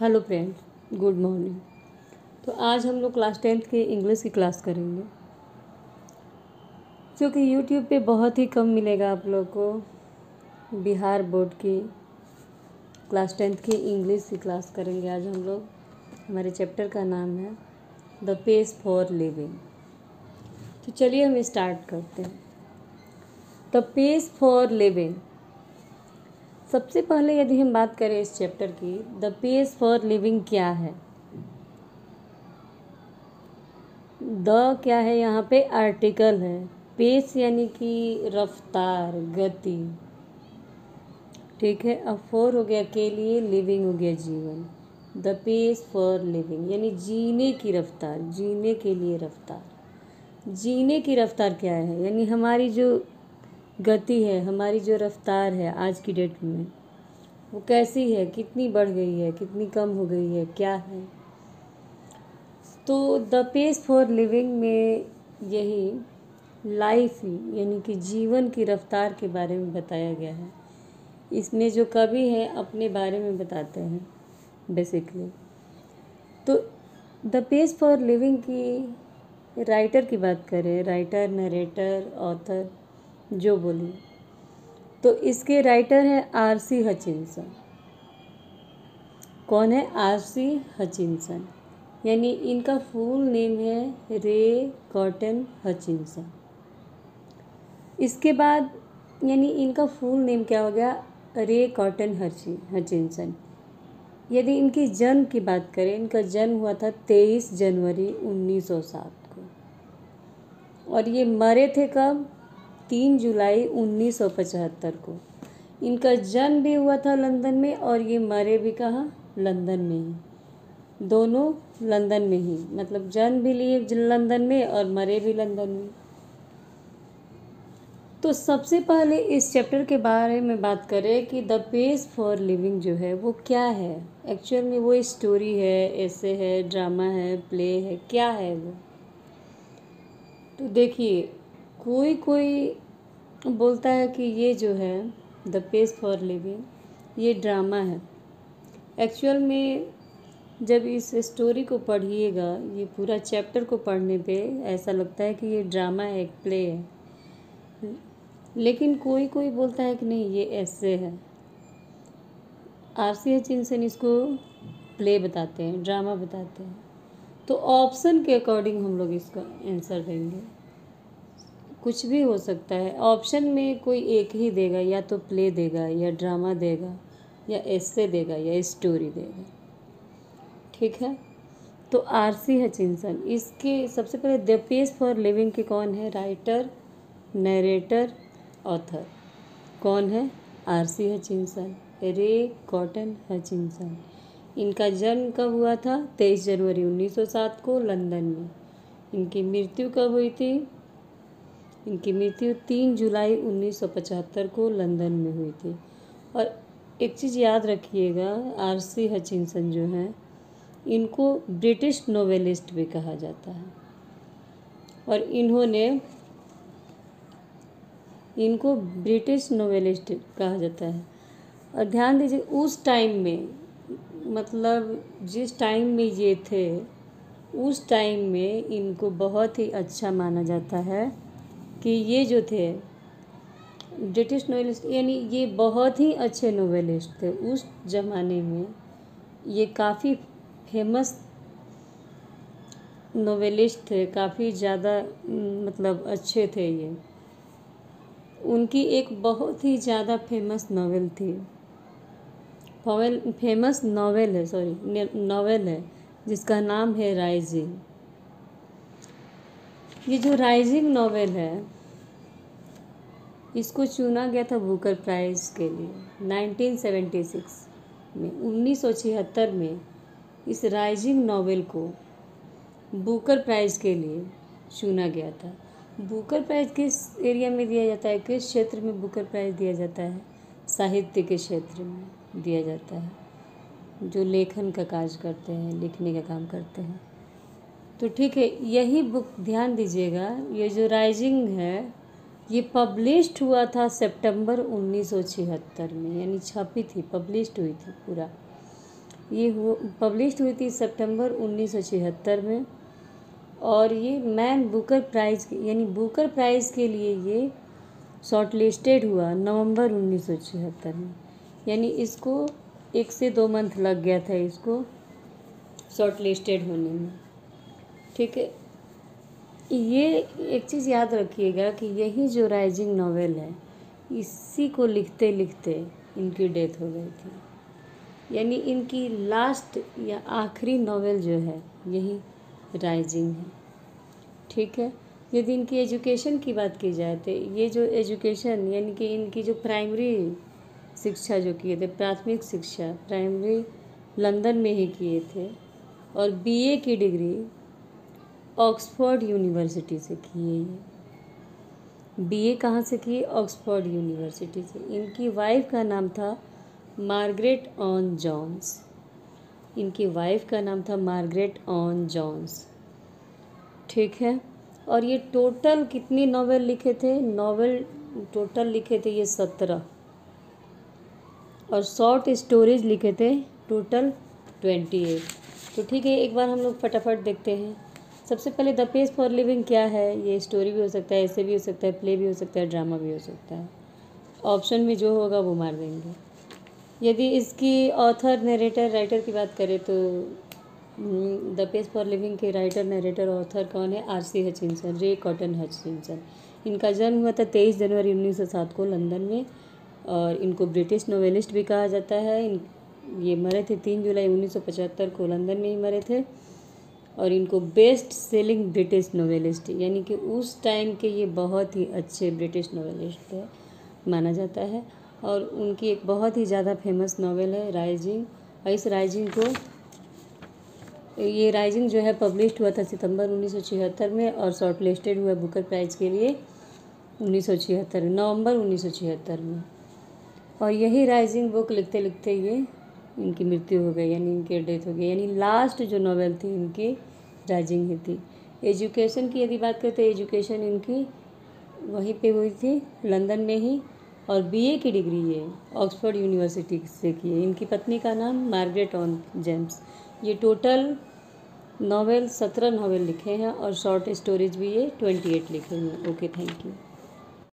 Hello friends, good morning. तो आज हम लोग क्लास 10th की इंग्लिश की क्लास करेंगे, जो कि यूट्यूब पे बहुत ही कम मिलेगा आप लोग को। बिहार बोर्ड की क्लास 10th की इंग्लिश की क्लास करेंगे आज हम लोग। हमारे चैप्टर का नाम है द पेस फॉर लिविंग। तो चलिए हम स्टार्ट करते हैं। The pace for living. सबसे पहले यदि हम बात करें इस चैप्टर की, द पेस फॉर लिविंग क्या है। द क्या है, यहाँ पे आर्टिकल है। पेस यानी कि रफ्तार, गति। ठीक है। अब फॉर हो गया के लिए, लिविंग हो गया जीवन। द पेस फॉर लिविंग यानी जीने की रफ्तार, जीने के लिए रफ्तार। जीने की रफ्तार क्या है, यानी हमारी जो गति है, हमारी जो रफ्तार है आज की डेट में, वो कैसी है, कितनी बढ़ गई है, कितनी कम हो गई है, क्या है। तो द पेस फॉर लिविंग में यही लाइफ यानी कि जीवन की रफ्तार के बारे में बताया गया है। इसमें जो कवि है अपने बारे में बताते हैं बेसिकली। तो द पेस फॉर लिविंग की राइटर की बात करें, राइटर, नरेटर, ऑथर जो बोलिए, तो इसके राइटर हैं आर.सी. हचिंसन। कौन है? आर.सी. हचिंसन। यानी इनका फुल नेम है रे कॉटन हचिंसन। इसके बाद यानी इनका फुल नेम क्या हो गया? रे कॉटन हचिंसन। यदि इनकी जन्म की बात करें, इनका जन्म हुआ था 23 जनवरी 1907 को, और ये मरे थे कब? 3 जुलाई 1975 को। इनका जन्म भी हुआ था लंदन में, और ये मरे भी कहाँ? लंदन में ही। दोनों लंदन में ही, मतलब जन्म भी लिए लंदन में और मरे भी लंदन में। तो सबसे पहले इस चैप्टर के बारे में बात करें कि द पेस फॉर लिविंग जो है वो क्या है। एक्चुअल में वो स्टोरी है, ऐसे है, ड्रामा है, प्ले है, क्या है वो। तो देखिए, कोई कोई बोलता है कि ये जो है द पेस फॉर लिविंग ये ड्रामा है। एक्चुअल में जब इस स्टोरी को पढ़िएगा, ये पूरा चैप्टर को पढ़ने पे ऐसा लगता है कि ये ड्रामा है, एक प्ले है। लेकिन कोई कोई बोलता है कि नहीं, ये ऐसे है। आर.सी. हचिंसन इसको प्ले बताते हैं, ड्रामा बताते हैं। तो ऑप्शन के अकॉर्डिंग हम लोग इसका आंसर देंगे। कुछ भी हो सकता है। ऑप्शन में कोई एक ही देगा, या तो प्ले देगा, या ड्रामा देगा, या एस्से देगा, या स्टोरी देगा। ठीक है। तो आर.सी. हचिंसन, इसके सबसे पहले द पेस फॉर लिविंग के कौन है? Writer, narrator, author. कौन है? आर.सी. हचिंसन, रे कॉटन हचिंसन। इनका जन्म कब हुआ था? 23 जनवरी 1907 को लंदन में। इनकी मृत्यु कब हुई थी? इनकी मृत्यु 3 जुलाई 1975 को लंदन में हुई थी। और एक चीज़ याद रखिएगा, आर.सी. हचिंसन जो हैं, इनको ब्रिटिश नोवेलिस्ट भी कहा जाता है, और इनको ब्रिटिश नोवेलिस्ट कहा जाता है। और ध्यान दीजिए, उस टाइम में, मतलब जिस टाइम में ये थे, उस टाइम में इनको बहुत ही अच्छा माना जाता है कि ये जो थे ब्रिटिश नोवेलिस्ट, यानी ये बहुत ही अच्छे नोवेलिस्ट थे उस ज़माने में। ये काफ़ी फेमस नोवेलिस्ट थे, काफ़ी ज़्यादा मतलब अच्छे थे ये। उनकी एक बहुत ही ज़्यादा फेमस नॉवेल थी, फेमस नॉवेल है, नॉवेल है, जिसका नाम है राइजिंग। ये जो राइजिंग नॉवेल है, इसको चुना गया था बुकर प्राइज़ के लिए 1976 में। 1976 में इस राइजिंग नॉवेल को बुकर प्राइज़ के लिए चुना गया था। बुकर प्राइज़ किस एरिया में दिया जाता है, किस क्षेत्र में बुकर प्राइज़ दिया जाता है? साहित्य के क्षेत्र में दिया जाता है, जो लेखन का कार्य करते हैं, लिखने का काम करते हैं। तो ठीक है, यही बुक ध्यान दीजिएगा। ये जो राइजिंग है, ये पब्लिश्ड हुआ था सितंबर 1976 में, यानी छपी थी, पब्लिश्ड हुई थी पूरा। ये पब्लिश हुई थी सितंबर 1976 में, और ये मैन बुकर प्राइज़ यानी बुकर प्राइज़ के लिए ये शॉर्ट लिस्टेड हुआ नवंबर 1976 में। यानी इसको 1 से 2 मंथ लग गया था इसको शॉर्ट लिस्टेड होने में। ठीक है, ये एक चीज़ याद रखिएगा कि यही जो राइजिंग नॉवेल है, इसी को लिखते लिखते इनकी डेथ हो गई थी। यानी इनकी लास्ट या आखिरी नॉवेल जो है यही राइजिंग है। ठीक है, यदि इनकी एजुकेशन की बात की जाए तो ये जो एजुकेशन यानी कि इनकी जो प्राइमरी शिक्षा जो किए थे, प्राथमिक शिक्षा प्राइमरी लंदन में ही किए थे, और बीए की डिग्री ऑक्सफोर्ड यूनिवर्सिटी से की है। ये बीए कहाँ से की? ऑक्सफोर्ड यूनिवर्सिटी से। इनकी वाइफ का नाम था मार्गरेट ऑन जोन्स। इनकी वाइफ का नाम था मार्गरेट ऑन जोन्स। ठीक है, और ये टोटल कितनी नॉवेल लिखे थे? नॉवेल टोटल लिखे थे ये 17, और शॉर्ट स्टोरीज लिखे थे टोटल 28। तो ठीक है, एक बार हम लोग फटाफट देखते हैं। सबसे पहले द पेज फॉर लिविंग क्या है? ये स्टोरी भी हो सकता है, ऐसे भी हो सकता है, प्ले भी हो सकता है, ड्रामा भी हो सकता है। ऑप्शन में जो होगा वो मार देंगे। यदि इसकी ऑथर नरेटर राइटर की बात करें तो द पेज फॉर लिविंग के राइटर नरेटर ऑथर कौन है? आर.सी. हचिंसन, रे कॉटन हचिंसन। इनका जन्म हुआ था 23 जनवरी 1907 को लंदन में, और इनको ब्रिटिश नोवेलिस्ट भी कहा जाता है। ये मरे थे 3 जुलाई 1975 को, लंदन में ही मरे थे। और इनको बेस्ट सेलिंग ब्रिटिश नोवेलिस्ट यानी कि उस टाइम के ये बहुत ही अच्छे ब्रिटिश नोवेलिस्ट थे माना जाता है। और उनकी एक बहुत ही ज़्यादा फेमस नॉवेल है राइजिंग। और इस राइजिंग को ये राइजिंग जो है पब्लिश हुआ था सितंबर 1976 में, और शॉर्ट लिस्टेड हुआ बुकर प्राइज़ के लिए 1976 नवंबर 1976 में। और यही राइजिंग बुक लिखते लिखते ये इनकी मृत्यु हो गई, यानी इनकी डेथ हो गई। यानी लास्ट जो नॉवेल थी इनकी राइजिंग ही थी। एजुकेशन की यदि बात करें तो एजुकेशन इनकी वहीं पे हुई थी लंदन में ही, और बीए की डिग्री ये ऑक्सफोर्ड यूनिवर्सिटी से की है। इनकी पत्नी का नाम मार्गरेट ऑन जेम्स। ये टोटल नॉवेल 17 नॉवेल लिखे हैं, और शॉर्ट स्टोरीज भी ये 28 लिखे हैं। Okay, thank you.